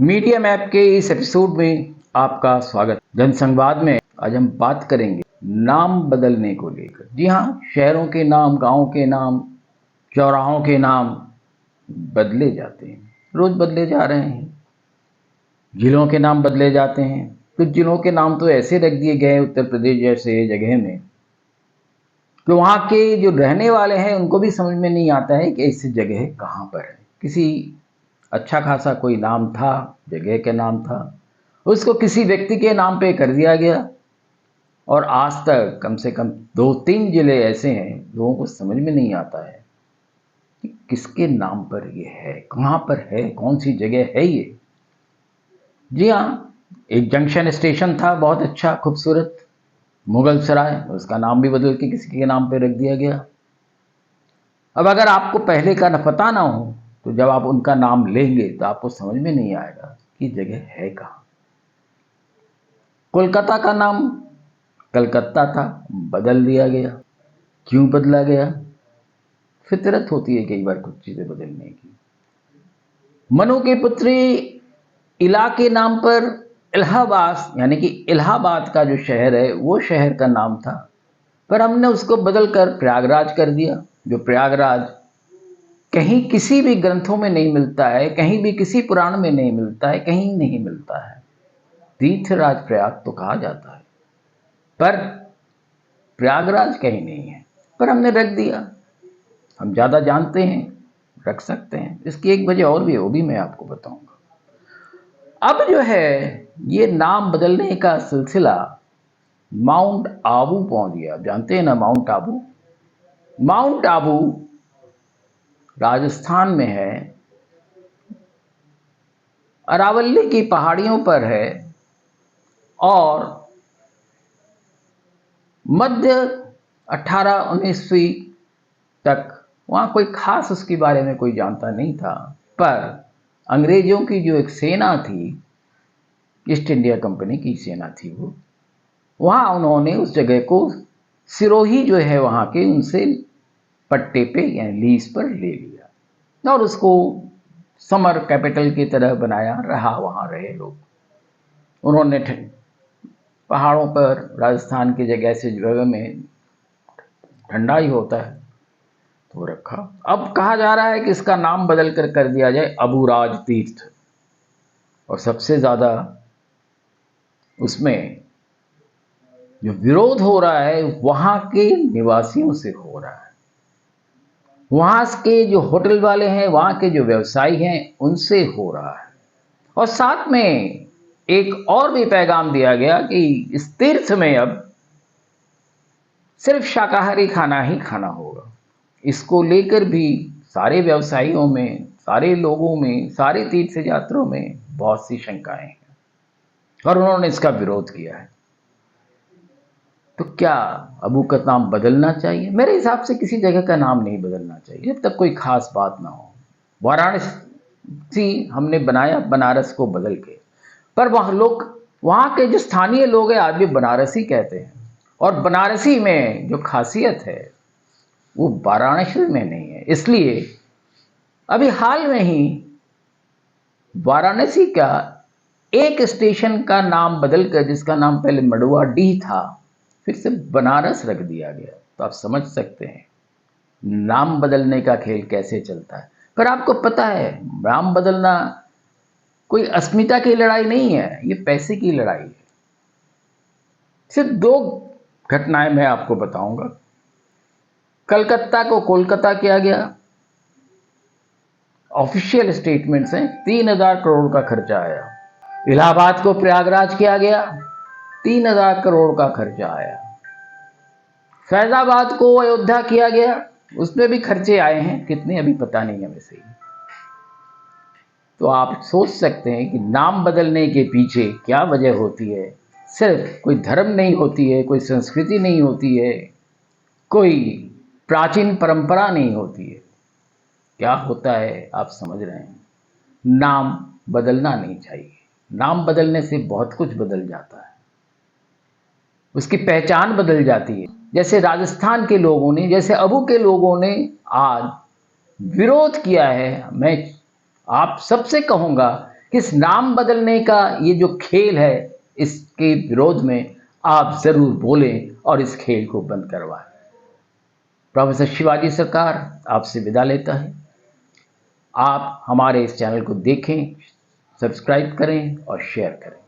Medium app के इस episode में आपका स्वागत। जनसंवाद में आज हम बात करेंगे नाम बदलने को लेकर। जी हाँ, शहरों के नाम, गांवों के नाम, चौराहों के नाम बदले जाते हैं, रोज बदले जा रहे हैं। जिलों के नाम बदले जाते हैं। कुछ जिलों के नाम तो ऐसे रख दिए गए हैं उत्तर प्रदेश जैसे जगह में कि वहाँ के जो रहने वाले हैं उनको भी समझ में नहीं आता है कि इस जगह कहाँ पर है। किसी अच्छा खासा कोई नाम था, जगह का नाम था, उसको किसी व्यक्ति के नाम पे कर दिया गया और आज तक कम से कम 2-3 जिले ऐसे हैं लोगों को समझ में नहीं आता है कि किसके नाम पर ये है, कहाँ पर है, कौन सी जगह है ये। जी हाँ, एक जंक्शन स्टेशन था बहुत अच्छा खूबसूरत, मुगल सराय, उसका नाम भी बदल के किसी के नाम पे रख दिया गया। अब अगर आपको पहले का न पता ना हो तो जब आप उनका नाम लेंगे तो आपको समझ में नहीं आएगा कि जगह है कहाँ। कोलकाता का नाम कलकत्ता था, बदल दिया गया। क्यों बदला गया? फितरत होती है कई बार कुछ चीजें बदलने की। मनु की पुत्री इला के नाम पर इलाहाबाद, यानी कि इलाहाबाद का जो शहर है वो शहर का नाम था, पर हमने उसको बदलकर प्रयागराज कर दिया। जो प्रयागराज कहीं किसी भी ग्रंथों में नहीं मिलता है, कहीं भी किसी पुराण में नहीं मिलता है, कहीं नहीं मिलता है। तीर्थराज प्रयाग तो कहा जाता है, पर प्रयागराज कहीं नहीं है, पर हमने रख दिया। हम ज़्यादा जानते हैं, रख सकते हैं। इसकी एक वजह और भी है, वो भी मैं आपको बताऊंगा। अब जो है ये नाम बदलने का सिलसिला माउंट आबू पहुंच गया। जानते हैं ना माउंट आबू? माउंट आबू राजस्थान में है, अरावली की पहाड़ियों पर है और मध्य 18-19वीं तक वहाँ कोई खास उसके बारे में कोई जानता नहीं था। पर अंग्रेजों की जो एक सेना थी, ईस्ट इंडिया कंपनी की सेना थी, वो वहाँ उन्होंने उस जगह को सिरोही जो है वहाँ के, उनसे पट्टे पे यानी लीज पर ले लिया और उसको समर कैपिटल की तरह बनाया, रहा, वहाँ रहे लोग। उन्होंने पहाड़ों पर राजस्थान की जगह से जगह में ठंडा ही होता है तो रखा। अब कहा जा रहा है कि इसका नाम बदल कर दिया जाए अबूराज तीर्थ। और सबसे ज़्यादा उसमें जो विरोध हो रहा है वहाँ के निवासियों से हो रहा है। वहाँ के जो होटल वाले हैं, वहाँ के जो व्यवसायी हैं, उनसे हो रहा है। और साथ में एक और भी पैगाम दिया गया कि इस तीर्थ में अब सिर्फ शाकाहारी खाना ही खाना होगा। इसको लेकर भी सारे व्यवसायियों में, सारे लोगों में, सारे तीर्थ यात्रियों में बहुत सी शंकाएं हैं और उन्होंने इसका विरोध किया है। तो क्या अबू का नाम बदलना चाहिए? मेरे हिसाब से किसी जगह का नाम नहीं बदलना चाहिए जब तक कोई खास बात ना हो। वाराणसी हमने बनाया बनारस को बदल के, पर वह लोग, वहाँ के जो स्थानीय लोग हैं आज भी बनारसी कहते हैं। और बनारसी में जो खासियत है वो वाराणसी में नहीं है। इसलिए अभी हाल में ही वाराणसी का एक स्टेशन का नाम बदलकर, जिसका नाम पहले मडुवाडीह था, फिर से बनारस रख दिया गया। तो आप समझ सकते हैं नाम बदलने का खेल कैसे चलता है। पर आपको पता है नाम बदलना कोई अस्मिता की लड़ाई नहीं है, ये पैसे की लड़ाई है। सिर्फ 2 घटनाएं मैं आपको बताऊंगा। कलकत्ता को कोलकाता किया गया, ऑफिशियल स्टेटमेंट्स हैं, 3000 करोड़ का खर्चा आया। इलाहाबाद को प्रयागराज किया गया, 3000 करोड़ का खर्चा आया। फैजाबाद को अयोध्या किया गया, उसमें भी खर्चे आए हैं, कितने अभी पता नहीं है वैसे ही। तो आप सोच सकते हैं कि नाम बदलने के पीछे क्या वजह होती है। सिर्फ कोई धर्म नहीं होती है, कोई संस्कृति नहीं होती है, कोई प्राचीन परंपरा नहीं होती है। क्या होता है आप समझ रहे हैं? नाम बदलना नहीं चाहिए। नाम बदलने से बहुत कुछ बदल जाता है, उसकी पहचान बदल जाती है। जैसे राजस्थान के लोगों ने, जैसे अबू के लोगों ने आज विरोध किया है। मैं आप सबसे कहूंगा किस नाम बदलने का ये जो खेल है, इसके विरोध में आप ज़रूर बोलें और इस खेल को बंद करवाएं। प्रोफेसर शिवाजी सरकार आपसे विदा लेता है। आप हमारे इस चैनल को देखें, सब्सक्राइब करें और शेयर करें।